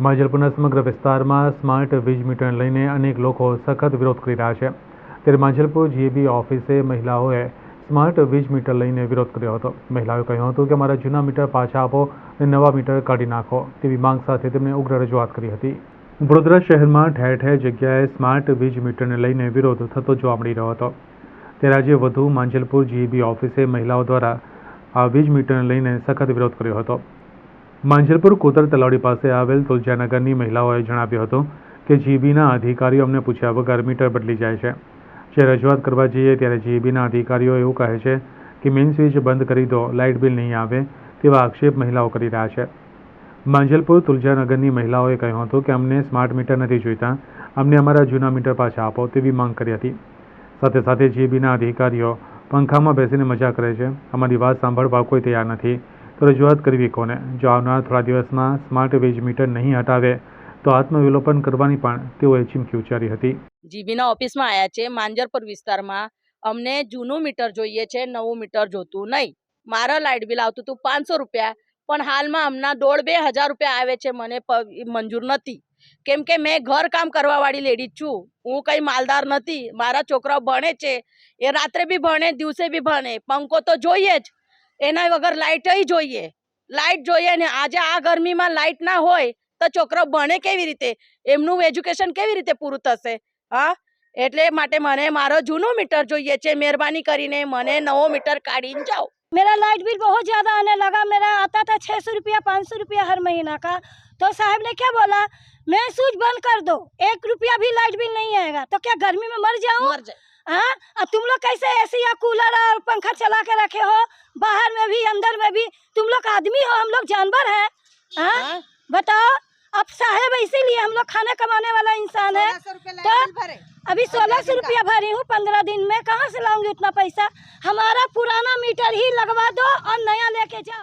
માંજલપુરના સમગ્ર વિસ્તારમાં સ્માર્ટ વીજ મીટરને લઈને અનેક લોકો સખત વિરોધ કરી રહ્યા છે। ત્યારે માંજલપુર જીએબી ઓફિસે મહિલાઓએ સ્માર્ટ વીજ મીટર લઈને વિરોધ કર્યો હતો। મહિલાઓએ કહ્યું હતું કે અમારા જૂના મીટર પાછા આપો અને નવા મીટર કાઢી નાખો તેવી માંગ સાથે તેમણે ઉગ્ર રજૂઆત કરી હતી। વડોદરા શહેરમાં ઠેર ઠેર જગ્યાએ સ્માર્ટ વીજ મીટરને લઈને વિરોધ થતો જોવા મળી રહ્યો હતો। ત્યારે આજે વધુ માંજલપુર જીએબી ઓફિસે મહિલાઓ દ્વારા આ વીજ મીટરને લઈને સખત વિરોધ કર્યો હતો। માંજલપુર કોતર તલાવડી પાસે આવેલ તુલજાનગરની મહિલાઓએ જણાવ્યું હતું કે જીબીના અધિકારીઓ અમને પૂછ્યા વગર મીટર બદલી જાય છે। જે રજૂઆત કરવા જઈએ ત્યારે જીબીના અધિકારીઓ એવું કહે છે કે મેઇન સ્વિચ બંધ કરી દો, લાઇટ બિલ નહીં આવે તેવા આક્ષેપ મહિલાઓ કરી રહ્યા છે। માંજલપુર તુલજાનગરની મહિલાઓએ કહ્યું હતું કે અમને સ્માર્ટ મીટર નથી જોઈતા, અમને અમારા જૂના મીટર પાછા આપો તેવી માંગ કરી હતી। સાથે સાથે જીબીના અધિકારીઓ પંખામાં બેસીને મજા કરે છે, અમારી વાત સાંભળવા કોઈ તૈયાર નથી, તો રજૂઆત કરવી કોને? જો આવનાર થોડા દિવસમાં સ્માર્ટ વીજ મીટર નહીં હટાવે તો આત્મવિલોપન કરવાની પણ તેઓએ ચીમકી ઉચ્ચારી હતી। જીબીના ઓફિસમાં આવ્યા છે માંજલપુર વિસ્તારમાં। અમને જૂનું મીટર જોઈએ છે, નવું મીટર જોતું નહીં। મારા લાઇટ બિલ આવતું હતું 500 રૂપિયા, પણ હાલમાં હમણાં 1,500-2,000 રૂપિયા આવે છે। મને મંજૂર નથી, કેમ કે મેં ઘર કામ કરવા વાળી લેડીઝ છું, હું કઈ માલદાર નથી। મારા છોકરાઓ ભણે છે, એ રાત્રે બી ભણે, દિવસે બી ભણે, પંખો તો જોઈએ જ, એના વગર લાઇટ જોઈએ, લાઇટ જોઈએ। ને આજે આ ગરમીમાં લાઇટ ના હોય તો છોકરો ભણે કેવી રીતે? એમનું એજ્યુકેશન કેવી રીતે પૂરું થશે? हाँ, એટલે માટે મને મારો જૂનો मीटर જોઈએ છે। મહેરબાની કરીને મને નવો मीटर કાઢીને જાઓ। मेरा लाइट बिल बहुत ज़्यादा आने लगा। मेरा आता था 600 रुपया 500 रुपया हर महीना का। तो साहब ने क्या बोला, मैं स्विच बंद कर दो, 1 रुपया भी लाइट बिल नहीं आएगा। तो क्या गर्मी में मर जाऊँ? हाँ, अब तुम लोग कैसे एसी या कूलर और पंखा चला के रखे हो? बाहर में भी अंदर में भी तुम लोग आदमी हो, हम लोग जानवर हैं। हाँ, बताओ। अब साहब इसीलिए हम लोग खाना कमाने वाला इंसान है, तो अभी 1600 रुपया भरी हूँ 15 दिन में, कहाँ से लाऊंगी उतना पैसा? हमारा पुराना मीटर ही लगवा दो और नया लेके जाओ।